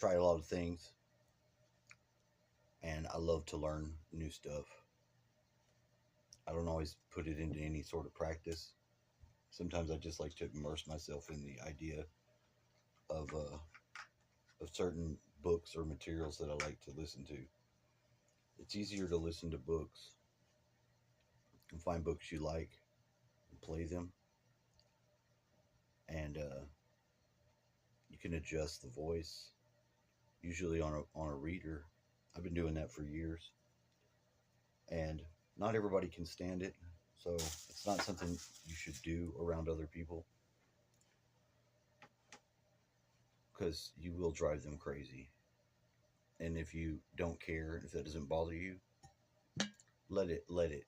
tried a lot of things, and I love to learn new stuff. I don't always put it into any sort of practice. Sometimes I just like to immerse myself in the idea of certain books or materials that I like to listen to. It's easier to listen to books and find books you like and play them, and you can adjust the voice. Usually on a reader. I've been doing that for years, and not everybody can stand it, so it's not something you should do around other people because you will drive them crazy. And if you don't care, if that doesn't bother you, let it.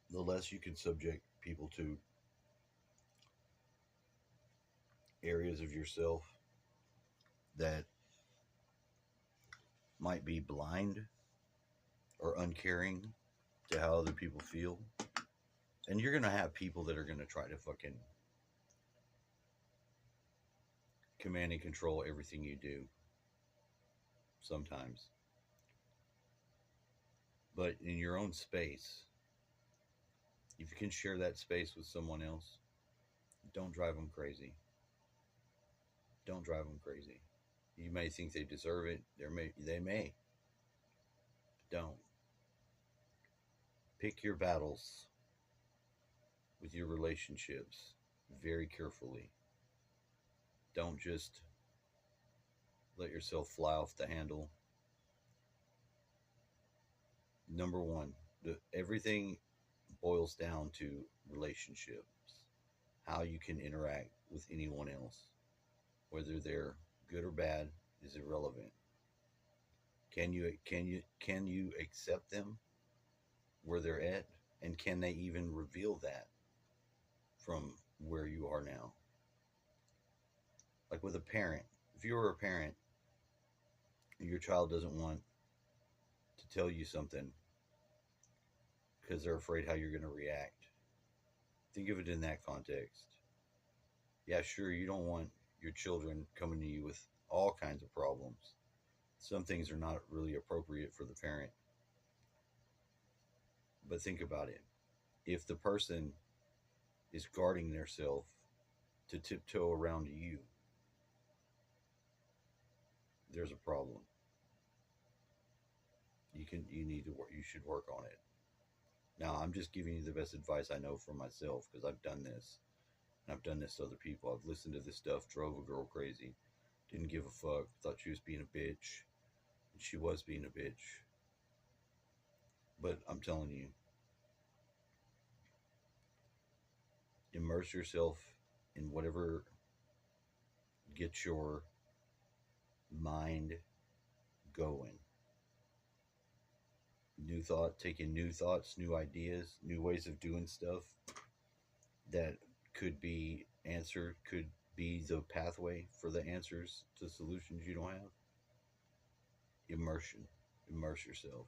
The less you can subject people to areas of yourself that might be blind or uncaring to how other people feel. And you're gonna have people that are gonna try to fucking command and control everything you do sometimes. But in your own space, if you can share that space with someone else, don't drive them crazy. Don't drive them crazy. You may think they deserve it. They may. Don't. Pick your battles with your relationships very carefully. Don't just let yourself fly off the handle. Number one, everything boils down to relationships. How you can interact with anyone else, whether they're good or bad, is irrelevant. Can you accept them where they're at, and can they even reveal that from where you are now? Like with a parent, if you were a parent and your child doesn't want to tell you something because they're afraid how you're going to react, think of it in that context. Yeah, sure, you don't want your children coming to you with all kinds of problems. Some things are not really appropriate for the parent. But think about it. If the person is guarding themselves to tiptoe around you, there's a problem. You should work on it. Now, I'm just giving you the best advice I know for myself because I've done this. And I've done this to other people. I've listened to this stuff, drove a girl crazy, didn't give a fuck, thought she was being a bitch, and she was being a bitch. But I'm telling you, immerse yourself in whatever gets your mind going. New thought, taking new thoughts, new ideas, new ways of doing stuff that could be answered, could be the pathway for the answers to solutions you don't have. Immersion. Immerse yourself.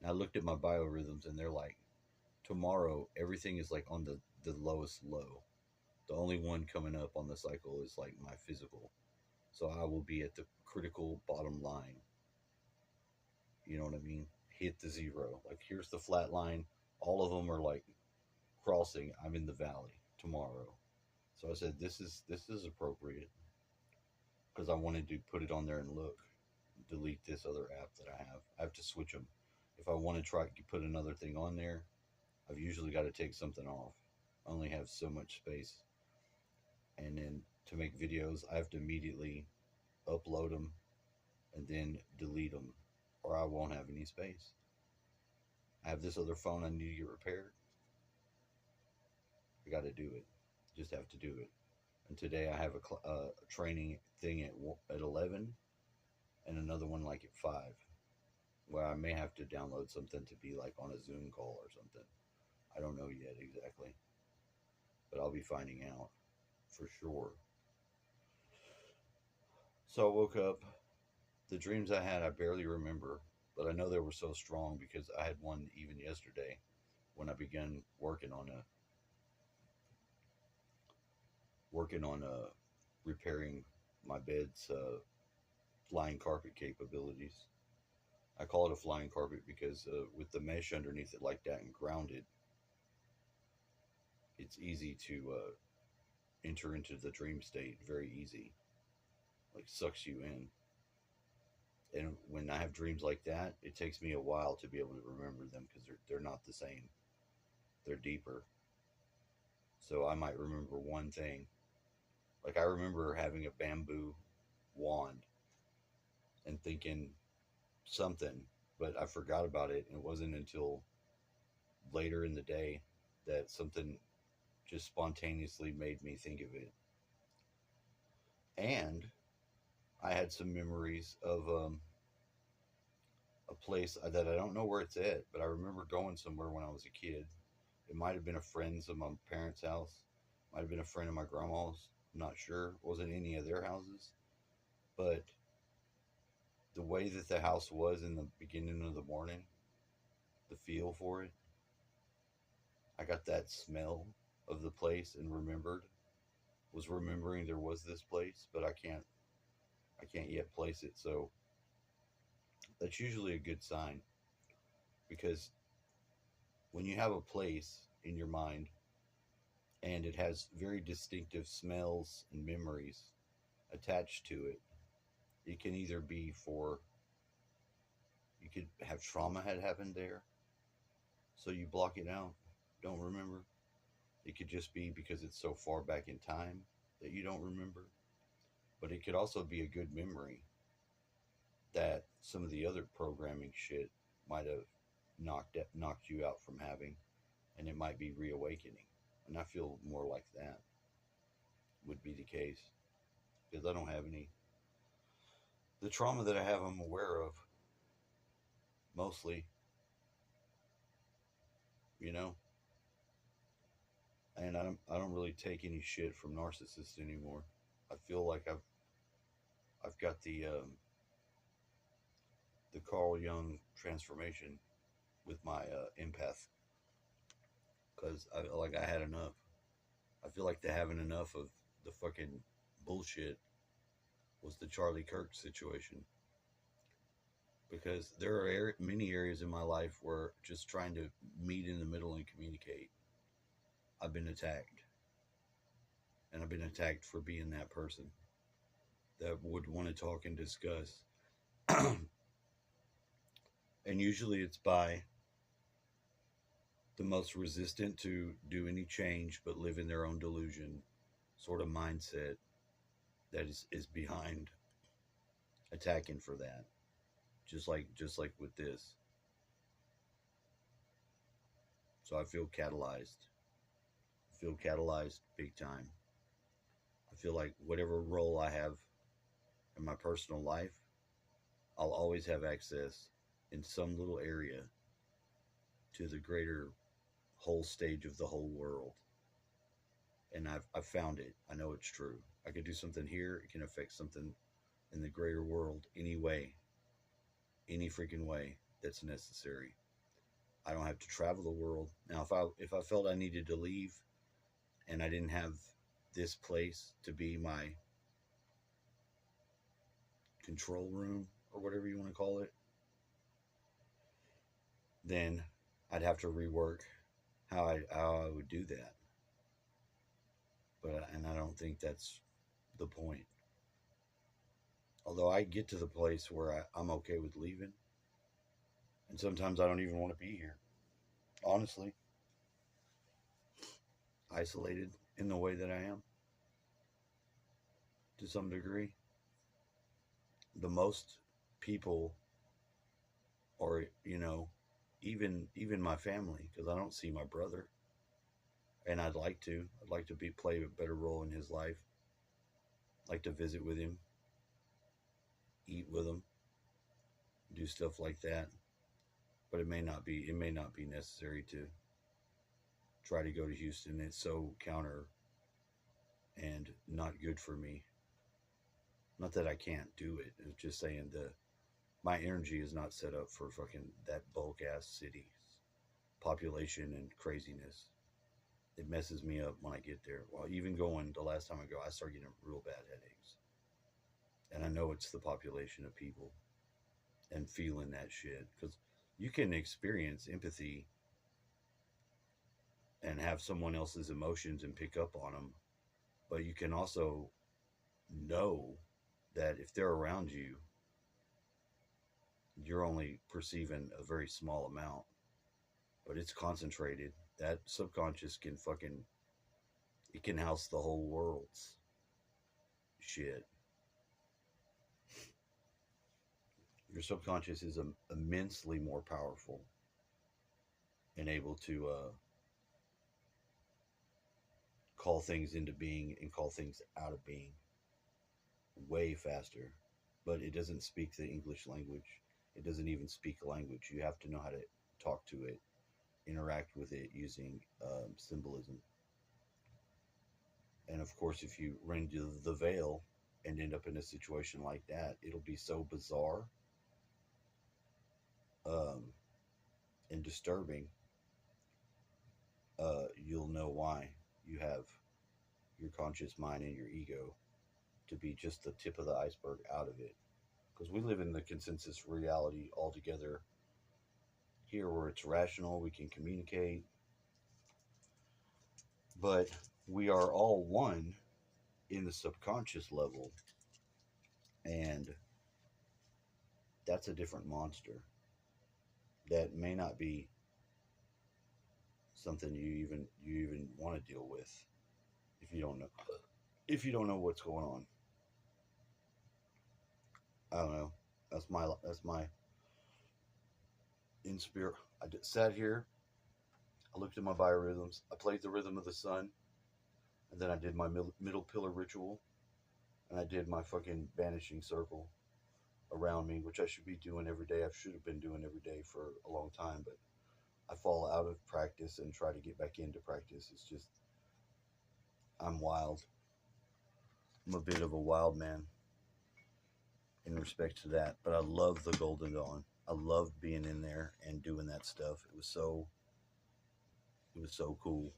And I looked at my biorhythms and they're like, tomorrow, everything is like on the lowest low. The only one coming up on the cycle is like my physical. So I will be at the critical bottom line. You know what I mean? Hit the zero. Like here's the flat line. All of them are like crossing. I'm in the valley tomorrow. So I said, this is appropriate because I wanted to put it on there and look. Delete this other app that I have. I have to switch them. If I want to try to put another thing on there, I've usually got to take something off. I only have so much space. And then to make videos, I have to immediately upload them and then delete them, or I won't have any space. I have this other phone I need to get repaired. I got to do it. Just have to do it. And today I have a training thing at 11 and another one like at 5, where I may have to download something to be like on a Zoom call or something. I don't know yet exactly, but I'll be finding out for sure. So I woke up. The dreams I had, I barely remember, but I know they were so strong because I had one even yesterday. when I began working on repairing my bed's flying carpet capabilities. I call it a flying carpet because with the mesh underneath it like that and grounded, it's easy to enter into the dream state. Very easy, like sucks you in. And when I have dreams like that, it takes me a while to be able to remember them because they're not the same. They're deeper. So I might remember one thing. Like I remember having a bamboo wand and thinking something, but I forgot about it. And it wasn't until later in the day that something just spontaneously made me think of it. And I had some memories of a place that I don't know where it's at, but I remember going somewhere when I was a kid. It might have been a friend's of my parents' house, might have been a friend of my grandma's. I'm not sure. It wasn't any of their houses, but the way that the house was in the beginning of the morning, the feel for it, I got that smell of the place and was remembering there was this place, but I can't yet place it. So that's usually a good sign because when you have a place in your mind and it has very distinctive smells and memories attached to it, it can either be for you could have trauma had happened there, so you block it out, don't remember. It could just be because it's so far back in time that you don't remember. But it could also be a good memory that some of the other programming shit might have knocked you out from having, and it might be reawakening. And I feel more like that would be the case because I don't have any. The trauma that I have, I'm aware of mostly, you know, and I don't really take any shit from narcissists anymore. I feel like I've got the Carl Jung transformation with my empath because I had enough. I feel like the having enough of the fucking bullshit was the Charlie Kirk situation because there are many areas in my life where just trying to meet in the middle and communicate, I've been attacked, and I've been attacked for being that person that would want to talk and discuss. And usually it's by the most resistant to do any change but live in their own delusion sort of mindset that is behind attacking for that. Just like with this. So I feel catalyzed. I feel catalyzed big time. I feel like whatever role I have in my personal life, I'll always have access in some little area to the greater whole stage of the whole world. And I've found it. I know it's true. I could do something here, it can affect something in the greater world anyway, any freaking way that's necessary. I don't have to travel the world. Now if I felt I needed to leave and I didn't have this place to be my control room or whatever you want to call it, then I'd have to rework how I would do that. But and I don't think that's the point. Although I get to the place where I'm okay with leaving, and sometimes I don't even want to be here. Honestly, isolated in the way that I am, to some degree. The most people, or even my family, because I don't see my brother, and I'd like to. I'd like to play a better role in his life. I'd like to visit with him, eat with him, do stuff like that. But it may not be. It may not be necessary to try to go to Houston. It's so counter and not good for me. Not that I can't do it. It's just saying my energy is not set up for fucking that bulk ass cities population and craziness. It messes me up when I get there. Well, even going the last time I go, I start getting real bad headaches. And I know it's the population of people and feeling that shit. Because you can experience empathy and have someone else's emotions and pick up on them. But you can also know that if they're around you, you're only perceiving a very small amount, but it's concentrated. That subconscious can fucking, it can house the whole world's shit. Your subconscious is immensely more powerful and able to call things into being and call things out of being way faster. But it doesn't speak the English language. It doesn't even speak a language. You have to know how to talk to it, interact with it using symbolism. And of course, if you rend the veil and end up in a situation like that, it'll be so bizarre um, and disturbing. You'll know why you have your conscious mind and your ego to be just the tip of the iceberg out of it. Because we live in the consensus reality altogether here where it's rational, we can communicate, but we are all one in the subconscious level. And that's a different monster that may not be something you even want to deal with if you don't know what's going on. I don't know. That's my in spirit. Sat here. I looked at my biorhythms. I played the rhythm of the sun, and then I did my middle pillar ritual, and I did my fucking banishing circle around me, which I should be doing every day. I should have been doing every day for a long time, but I fall out of practice and try to get back into practice. It's just I'm wild. I'm a bit of a wild man in respect to that, but I love the Golden Dawn. I loved being in there and doing that stuff. It was so cool.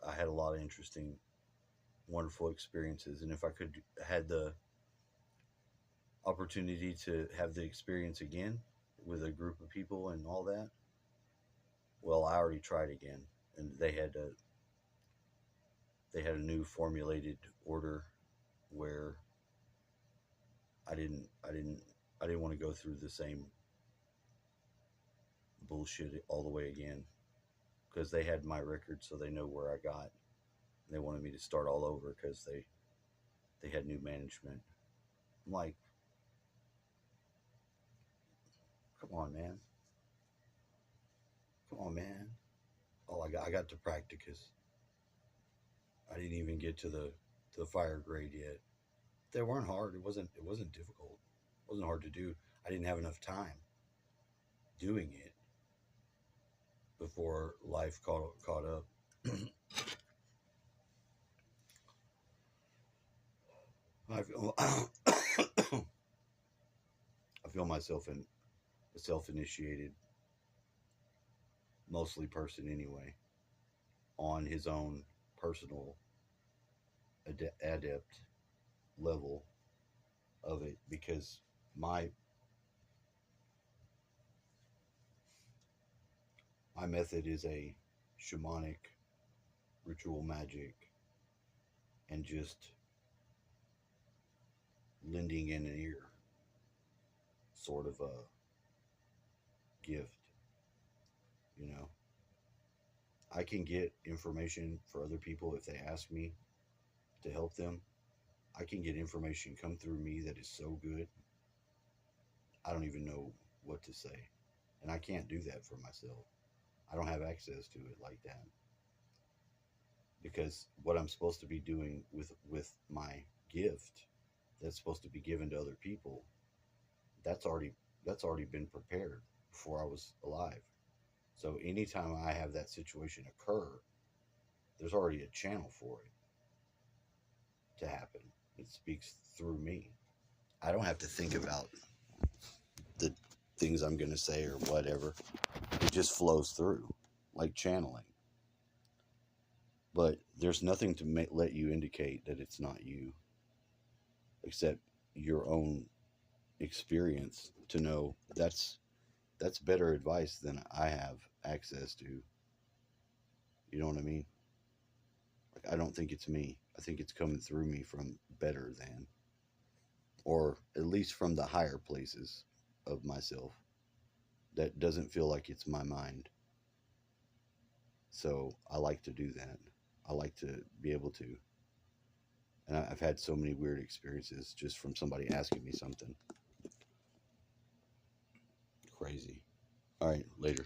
I had a lot of interesting, wonderful experiences, and if I could had the opportunity to have the experience again with a group of people and all that, well, I already tried again, and they had a new formulated order where I didn't want to go through the same bullshit all the way again because they had my record, so they know where I got. They wanted me to start all over because they had new management. I'm like, come on, man, come on, man. Oh, I got to practicus. I didn't even get to the fire grade yet. They weren't hard. It wasn't difficult. It wasn't hard to do. I didn't have enough time doing it before life caught up. I feel I feel myself in a self-initiated, mostly person anyway, on his own personal adept level of it because my my method is a shamanic ritual magic and just lending in an ear sort of a gift, you know. I can get information for other people if they ask me to help them. I can get information come through me that is so good, I don't even know what to say. And I can't do that for myself. I don't have access to it like that. Because what I'm supposed to be doing with my gift that's supposed to be given to other people, that's already that's already been prepared before I was alive. So anytime I have that situation occur, there's already a channel for it to happen. It speaks through me. I don't have to think about the things I'm going to say or whatever. It just flows through, like channeling. But there's nothing to let you indicate that it's not you, except your own experience to know that's better advice than I have access to. You know what I mean? Like, I don't think it's me. I think it's coming through me from better than, or at least from the higher places of myself. That doesn't feel like it's my mind. So I like to do that. I like to be able to. And I've had so many weird experiences just from somebody asking me something. Crazy. All right, later.